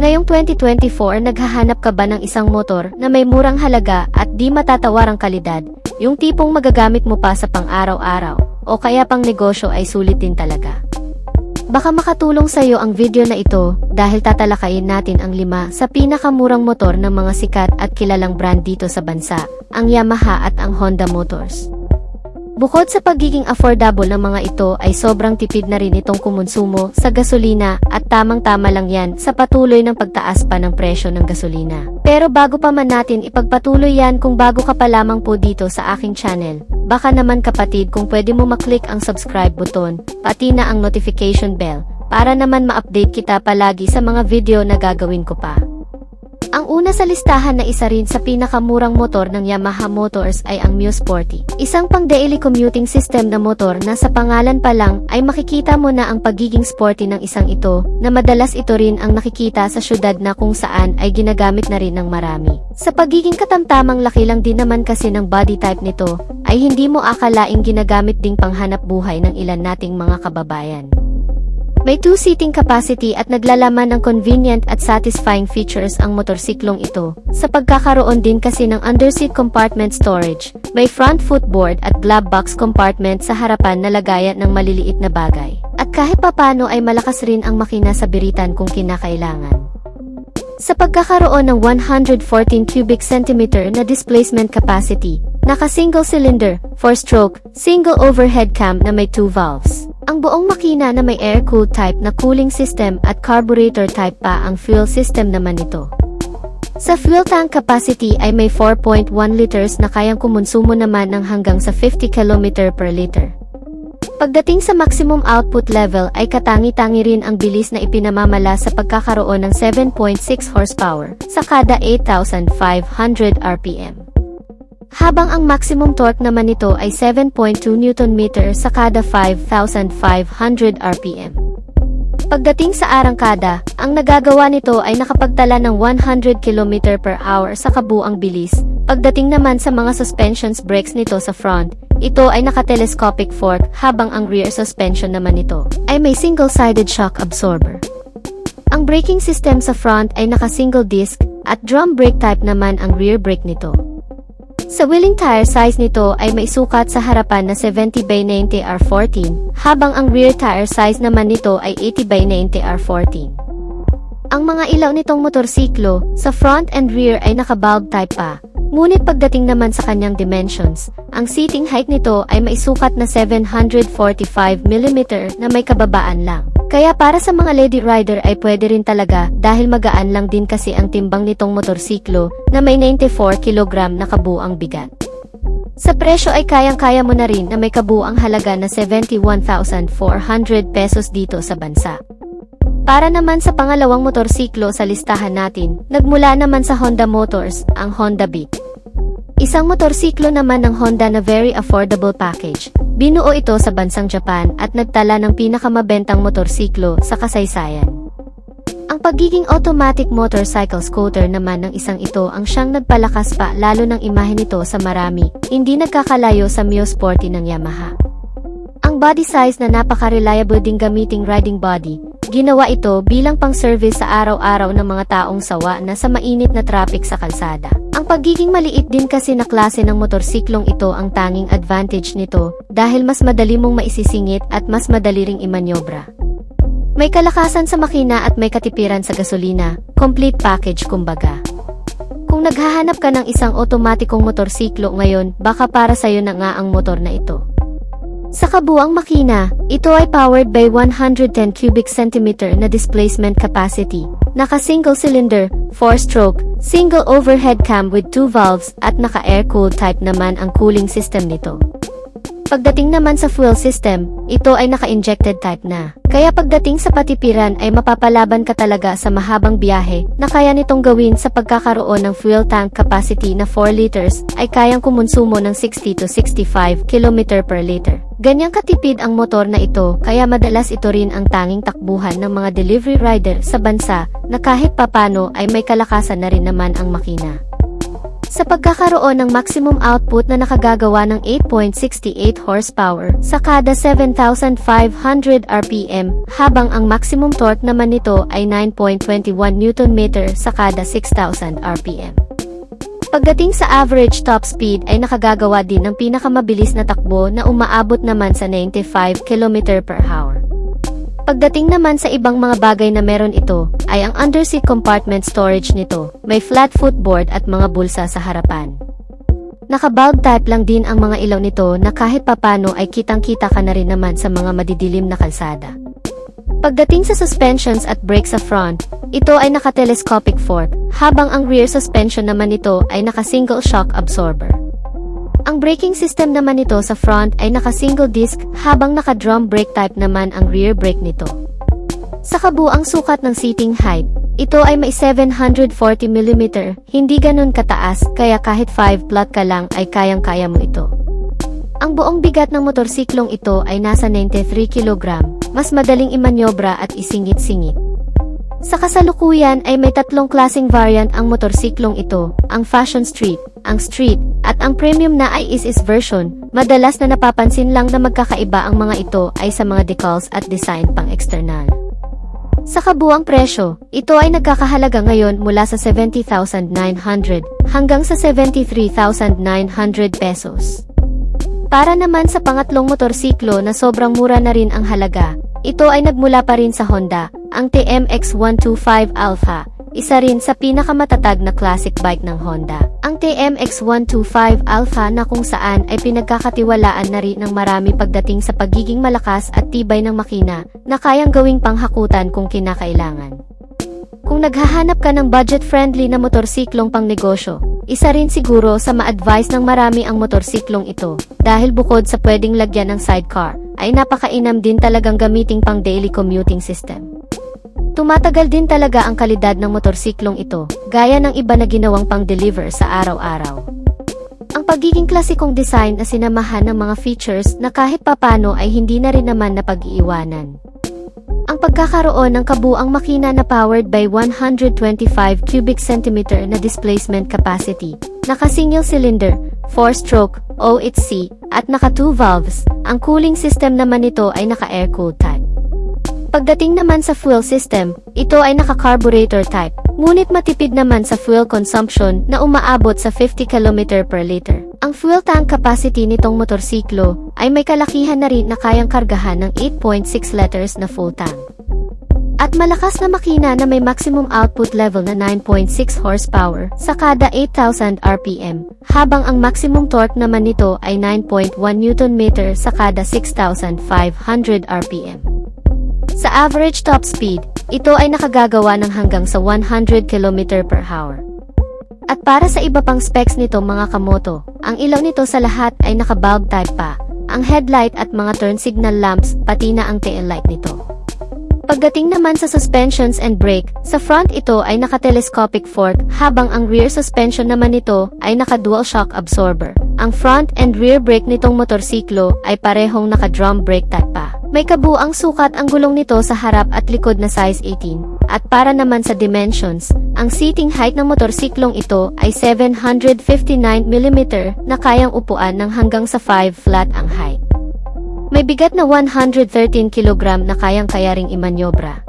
Ngayong 2024, naghahanap ka ba ng isang motor na may murang halaga at di matatawarang kalidad, yung tipong magagamit mo pa sa pang-araw-araw, o kaya pang negosyo ay sulit din talaga? Baka makatulong sa iyo ang video na ito dahil tatalakayin natin ang 5 sa pinakamurang motor ng mga sikat at kilalang brand dito sa bansa, ang Yamaha at ang Honda Motors. Bukod sa pagiging affordable ng mga ito ay sobrang tipid na rin itong kumonsumo sa gasolina at tamang-tama lang yan sa patuloy ng pagtaas pa ng presyo ng gasolina. Pero bago pa man natin ipagpatuloy yan, kung bago ka pa lamang po dito sa aking channel, baka naman kapatid kung pwede mo maklik ang subscribe button, pati na ang notification bell, para naman ma-update kita palagi sa mga video na gagawin ko pa. Ang una sa listahan na isa rin sa pinakamurang motor ng Yamaha Motors ay ang Mio Sporty. Isang pang daily commuting system na motor na sa pangalan pa lang ay makikita mo na ang pagiging sporty ng isang ito, na madalas ito rin ang nakikita sa syudad na kung saan ay ginagamit na rin ng marami. Sa pagiging katamtamang laki lang din naman kasi ng body type nito, ay hindi mo akalaing ginagamit ding panghanap buhay ng ilan nating mga kababayan. May 2-seating capacity at naglalaman ng convenient at satisfying features ang motorsiklong ito, sa pagkakaroon din kasi ng underseat compartment storage, may front footboard at glove box compartment sa harapan na lagayan ng maliliit na bagay. At kahit papano ay malakas rin ang makina sa biritan kung kinakailangan. Sa pagkakaroon ng 114 cubic centimeter na displacement capacity, naka-single cylinder, 4-stroke, single overhead cam na may 2 valves. Ang buong makina na may air-cooled type na cooling system at carburetor type pa ang fuel system naman nito. Sa fuel tank capacity ay may 4.1 liters na kayang kumonsumo naman ng hanggang sa 50 km per liter. Pagdating sa maximum output level ay katangi-tangi rin ang bilis na ipinamamala sa pagkakaroon ng 7.6 horsepower sa kada 8,500 RPM. Habang ang maximum torque naman nito ay 7.2 Nm sa kada 5,500 RPM. Pagdating sa arangkada, ang nagagawa nito ay nakapagtala ng 100 km per hour sa kabuang bilis. Pagdating naman sa mga suspensions brakes nito sa front, ito ay naka-telescopic fork, habang ang rear suspension naman nito ay may single-sided shock absorber. Ang braking system sa front ay naka-single disc at drum brake type naman ang rear brake nito. Sa wheeling tire size nito ay may sukat sa harapan na 70/90 R14, habang ang rear tire size naman nito ay 80/90 R14. Ang mga ilaw nitong motorsiklo, sa front and rear ay naka-bulb type pa, ngunit pagdating naman sa kanyang dimensions, ang seating height nito ay may sukat na 745 mm na may kababaan lang. Kaya para sa mga lady rider ay pwede rin talaga dahil magaan lang din kasi ang timbang nitong motorsiklo na may 94 kg na kabuang bigat. Sa presyo ay kayang-kaya mo na rin na may kabuang halaga na 71,400 pesos dito sa bansa. Para naman sa pangalawang motorsiklo sa listahan natin, nagmula naman sa Honda Motors, ang Honda Beat. Isang motorsiklo naman ng Honda na very affordable package. Binuo ito sa bansang Japan at nagtala ng pinakamabentang motorsiklo sa kasaysayan. Ang pagiging automatic motorcycle scooter naman ng isang ito ang siyang nagpalakas pa lalo ng imahe nito sa marami, hindi nagkakalayo sa Mio Sporty ng Yamaha. Ang body size na napaka-reliable ding gamiting riding body, ginawa ito bilang pang-service sa araw-araw ng mga taong sawa na sa mainit na traffic sa kalsada. Ang pagiging maliit din kasi na klase ng motorsiklong ito ang tanging advantage nito dahil mas madali mong maisisingit at mas madali ring imanyobra. May kalakasan sa makina at may katipiran sa gasolina, complete package kumbaga. Kung naghahanap ka ng isang otomatikong motorsiklo ngayon, baka para sa'yo na nga ang motor na ito. Sa kabuang makina, ito ay powered by 110 cubic centimeter na displacement capacity, naka-single cylinder, 4-stroke, single overhead cam with 2 valves at naka-air-cooled type naman ang cooling system nito. Pagdating naman sa fuel system, ito ay naka-injected type na. Kaya pagdating sa patipiran ay mapapalaban ka talaga sa mahabang biyahe na kaya nitong gawin sa pagkakaroon ng fuel tank capacity na 4 liters ay kayang kumonsumo ng 60 to 65 km per liter. Ganyang katipid ang motor na ito kaya madalas ito rin ang tanging takbuhan ng mga delivery rider sa bansa na kahit papano ay may kalakasan na rin naman ang makina. Sa pagkakaroon ng maximum output na nakagagawa ng 8.68 horsepower sa kada 7,500 RPM, habang ang maximum torque naman nito ay 9.21 Nm sa kada 6,000 RPM. Pagdating sa average top speed ay nakagagawa din ng pinakamabilis na takbo na umaabot naman sa 95 km/h. Pagdating naman sa ibang mga bagay na meron ito, ay ang underseat compartment storage nito, may flat footboard at mga bulsa sa harapan. Naka-bulb type lang din ang mga ilaw nito na kahit papano ay kitang-kita ka na rin naman sa mga madidilim na kalsada. Pagdating sa suspensions at brakes sa front, ito ay naka-telescopic fork, habang ang rear suspension naman nito ay naka-single shock absorber. Ang braking system naman nito sa front ay naka-single disc, habang naka-drum brake type naman ang rear brake nito. Sa kabuang sukat ng seating height, ito ay may 740mm, hindi ganun kataas, kaya kahit 5 flat ka lang ay kayang-kaya mo ito. Ang buong bigat ng motorsiklong ito ay nasa 93 kg, mas madaling imanyobra at isingit-singit. Sa kasalukuyan ay may tatlong klaseng variant ang motorsiklong ito, ang Fashion Street, ang Street, at ang premium na ISS version. Madalas na napapansin lang na magkakaiba ang mga ito ay sa mga decals at design pang external. Sa kabuang presyo, ito ay nagkakahalaga ngayon mula sa 70,900 hanggang sa 73,900 pesos. Para naman sa pangatlong motorsiklo na sobrang mura na rin ang halaga, ito ay nagmula pa rin sa Honda, ang TMX 125 Alpha, isa rin sa pinakamatatag na classic bike ng Honda. Ang TMX 125 Alpha na kung saan ay pinagkakatiwalaan na rin ng marami pagdating sa pagiging malakas at tibay ng makina na kayang gawing panghakutan kung kinakailangan. Kung naghahanap ka ng budget-friendly na motorsiklong pang negosyo, isa rin siguro sa ma-advise ng marami ang motorsiklong ito, dahil bukod sa pwedeng lagyan ng sidecar, ay napakainam din talagang gamiting pang daily commuting system. Tumatagal din talaga ang kalidad ng motorsiklong ito, gaya ng iba na ginawang pang-deliver sa araw-araw. Ang pagiging klasikong design na sinamahan ng mga features na kahit papano ay hindi na rin naman napag-iiwanan. Ang pagkakaroon ng kabuang makina na powered by 125 cubic centimeter na displacement capacity, naka-single cylinder, 4-stroke, OHC, at naka-2 valves, ang cooling system naman nito ay naka-air-cooled type. Pagdating naman sa fuel system, ito ay naka-carburetor type, ngunit matipid naman sa fuel consumption na umaabot sa 50 km per liter. Ang fuel tank capacity nitong motorsiklo ay may kalakihan na rin na kayang kargahan ng 8.6 liters na full tank. At malakas na makina na may maximum output level na 9.6 horsepower sa kada 8,000 RPM, habang ang maximum torque naman nito ay 9.1 Nm sa kada 6,500 RPM. Sa average top speed, ito ay nakagagawa ng hanggang sa 100 km/h. At para sa iba pang specs nito mga kamoto, ang ilaw nito sa lahat ay naka-bulb type pa, ang headlight at mga turn signal lamps, pati na ang tail light nito. Pagdating naman sa suspensions and brake, sa front ito ay naka-telescopic fork, habang ang rear suspension naman nito ay naka-dual shock absorber. Ang front and rear brake nitong motorsiklo ay parehong naka-drum brake type pa. May kabuang sukat ang gulong nito sa harap at likod na size 18. At para naman sa dimensions, ang seating height ng motorsiklong ito ay 759mm na kayang upuan ng hanggang sa 5 flat ang height. May bigat na 113 kg na kayang-kaya ring imanyobra.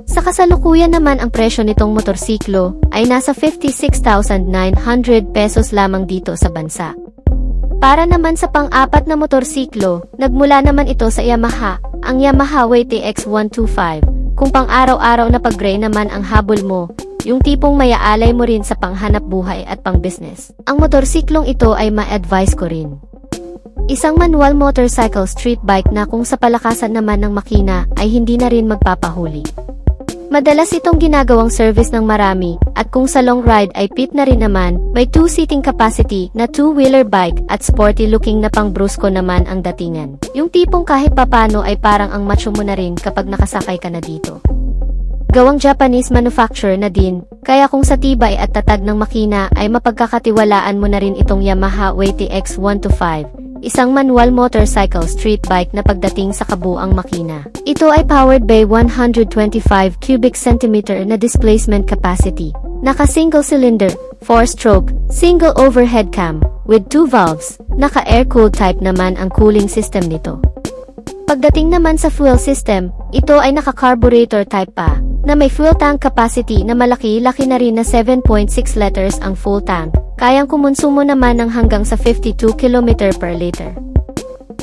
Sa kasalukuyan naman ang presyo nitong motorsiklo ay nasa 56,900 pesos lamang dito sa bansa. Para naman sa pang-apat na motorsiklo, nagmula naman ito sa Yamaha, ang Yamaha WTX 125. Kung pang-araw-araw na pag-gray naman ang habol mo, yung tipong mayaalay mo rin sa panghanap buhay at pang-business, ang motorsiklong ito ay ma-advise ko rin. Isang manual motorcycle street bike na kung sa palakasan naman ng makina ay hindi na rin magpapahuli. Madalas itong ginagawang service ng marami, at kung sa long ride ay pit na rin naman, may 2-seating capacity na 2-wheeler bike at sporty-looking na pang-brusko naman ang datingan. Yung tipong kahit papano ay parang ang macho mo na rin kapag nakasakay ka na dito. Gawang Japanese manufacturer na din, kaya kung sa tibay at tatag ng makina ay mapagkakatiwalaan mo na rin itong Yamaha WTX 125. Isang manual motorcycle street bike na pagdating sa kabuang makina. Ito ay powered by 125 cubic centimeter na displacement capacity, naka-single cylinder, 4-stroke, single overhead cam, with 2 valves. Naka-air-cooled type naman ang cooling system nito. Pagdating naman sa fuel system, ito ay naka-carburetor type pa, na may fuel tank capacity na malaki-laki na rin na 7.6 liters ang full tank, kayang kumonsumo naman ng hanggang sa 52 km per liter.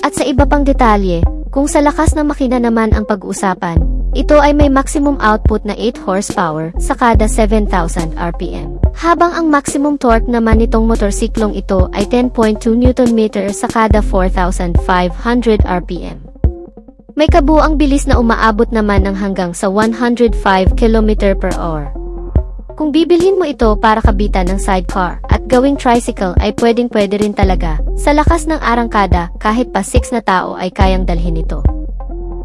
At sa iba pang detalye, kung sa lakas ng makina naman ang pag-uusapan, ito ay may maximum output na 8 horsepower sa kada 7,000 RPM. Habang ang maximum torque naman nitong motorsiklong ito ay 10.2 Nm sa kada 4,500 RPM. May kabuuang bilis na umaabot naman ng hanggang sa 105 km per hour. Kung bibilhin mo ito para kabitan ng sidecar at gawing tricycle ay pwedeng-pwede rin talaga. Sa lakas ng arangkada, kahit pa 6 na tao ay kayang dalhin ito.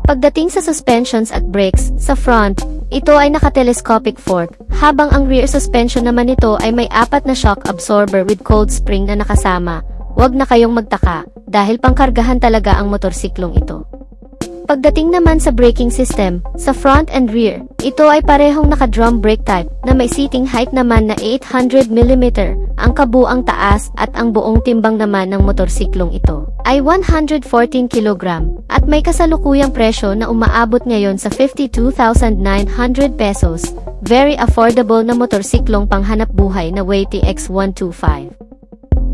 Pagdating sa suspensions at brakes, sa front, ito ay naka-telescopic fork, habang ang rear suspension naman nito ay may 4 na shock absorber with cold spring na nakasama. Huwag na kayong magtaka, dahil pangkargahan talaga ang motorsiklong ito. Pagdating naman sa braking system, sa front and rear, ito ay parehong naka-drum brake type na may seating height naman na 800 mm, ang kabuang taas at ang buong timbang naman ng motorsiklong ito ay 114 kg at may kasalukuyang presyo na umaabot ngayon sa 52,900 pesos. Very affordable na motorsiklong panghanap buhay na Weighty X125.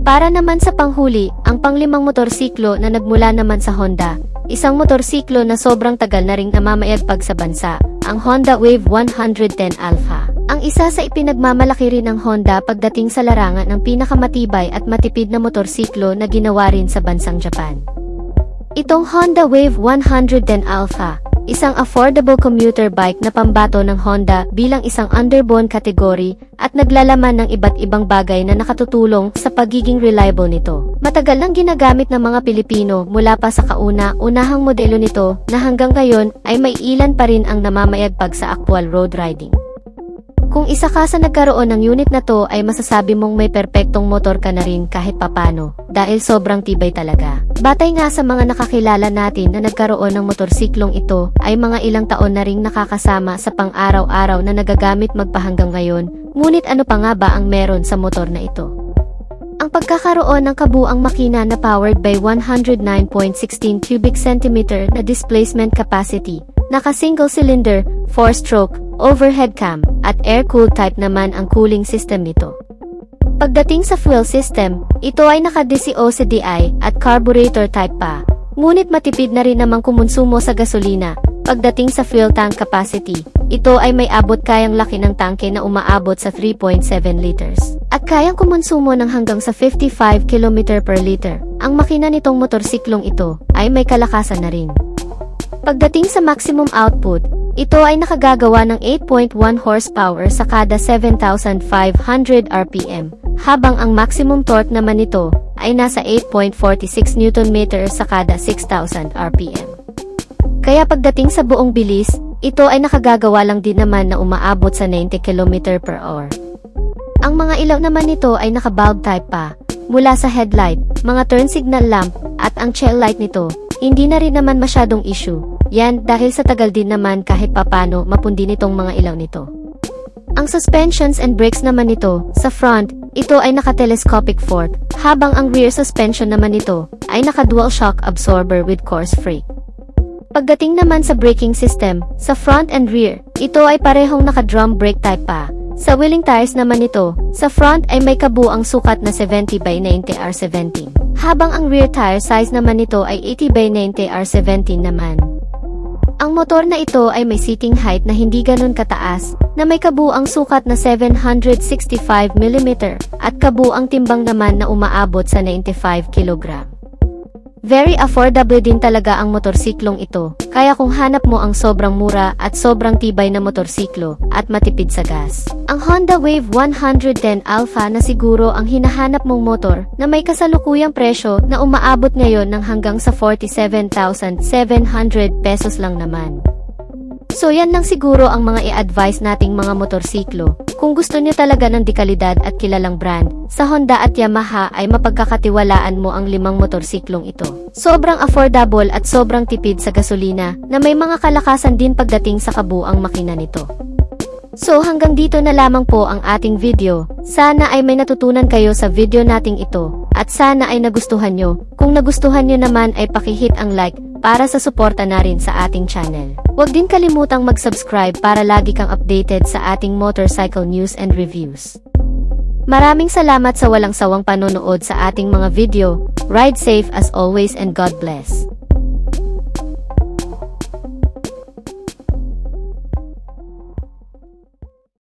Para naman sa panghuli, ang panglimang motorsiklo na nagmula naman sa Honda, isang motorsiklo na sobrang tagal na ring namamayagpag sa bansa, ang Honda Wave 110 Alpha. Ang isa sa ipinagmamalaki rin ng Honda pagdating sa larangan ng pinakamatibay at matipid na motorsiklo na ginawa rin sa bansang Japan. Itong Honda Wave 110 Alpha, isang affordable commuter bike na pambato ng Honda bilang isang underbone category at naglalaman ng iba't ibang bagay na nakatutulong sa pagiging reliable nito. Matagal nang ginagamit ng mga Pilipino mula pa sa kauna-unahang modelo nito na hanggang ngayon ay may ilan pa rin ang namamayagpag sa actual road riding. Kung isa ka sa nagkaroon ng unit na to ay masasabi mong may perpektong motor ka na rin kahit papano dahil sobrang tibay talaga. Batay nga sa mga nakakilala natin na nagkaroon ng motorsiklong ito ay mga ilang taon na ring nakakasama sa pang-araw-araw na nagagamit magpahanggang ngayon, ngunit ano pa nga ba ang meron sa motor na ito? Ang pagkakaroon ng kabuang makina na powered by 109.16 cubic centimeter na displacement capacity, naka-single cylinder, 4-stroke, overhead cam, at air-cooled type naman ang cooling system nito. Pagdating sa fuel system, ito ay naka-DCOCDI at carburetor type pa, ngunit matipid na rin namang kumonsumo sa gasolina. Pagdating sa fuel tank capacity, ito ay may abot kayang laki ng tangke na umaabot sa 3.7 liters. At kayang kumonsumo ng hanggang sa 55 km per liter. Ang makina nitong motorsiklong ito ay may kalakasan na rin. Pagdating sa maximum output, ito ay nakagagawa ng 8.1 horsepower sa kada 7,500 RPM, habang ang maximum torque naman nito ay nasa 8.46 Nm sa kada 6,000 RPM. Kaya pagdating sa buong bilis, ito ay nakagagawa lang din naman na umaabot sa 90 km per hour. Ang mga ilaw naman nito ay naka-bulb type pa, mula sa headlight, mga turn signal lamp, at ang tail light nito, hindi na rin naman masyadong issue. Yan dahil sa tagal din naman kahit papano mapundi nitong mga ilaw nito. Ang suspensions and brakes naman nito, sa front, ito ay naka-telescopic fork, habang ang rear suspension naman nito ay naka-dual shock absorber with coarse brake. Pagdating naman sa braking system, sa front and rear, ito ay parehong naka-drum brake type pa. Sa wheeling tires naman nito, sa front ay may kabuang sukat na 70/90 R17, habang ang rear tire size naman nito ay 80/90 R17 naman. Ang motor na ito ay may seating height na hindi ganun kataas, na may kabuang sukat na 765 mm, at kabuang timbang naman na umaabot sa 95 kg. Very affordable din talaga ang motorsiklong ito, kaya kung hanap mo ang sobrang mura at sobrang tibay na motorsiklo at matipid sa gas, ang Honda Wave 110 Alpha na siguro ang hinahanap mong motor na may kasalukuyang presyo na umaabot ngayon ng hanggang sa 47,700 pesos lang naman. So yan lang siguro ang mga i-advise nating mga motorsiklo. Kung gusto niyo talaga ng dekalidad at kilalang brand, sa Honda at Yamaha ay mapagkakatiwalaan mo ang 5 motorsiklong ito. Sobrang affordable at sobrang tipid sa gasolina na may mga kalakasan din pagdating sa kabuang makina nito. So hanggang dito na lamang po ang ating video. Sana ay may natutunan kayo sa video nating ito. At sana ay nagustuhan nyo. Kung nagustuhan nyo naman ay pakihit ang like para sa suporta na rin sa ating channel. Huwag din kalimutang mag-subscribe para lagi kang updated sa ating motorcycle news and reviews. Maraming salamat sa walang sawang panonood sa ating mga video. Ride safe as always and God bless.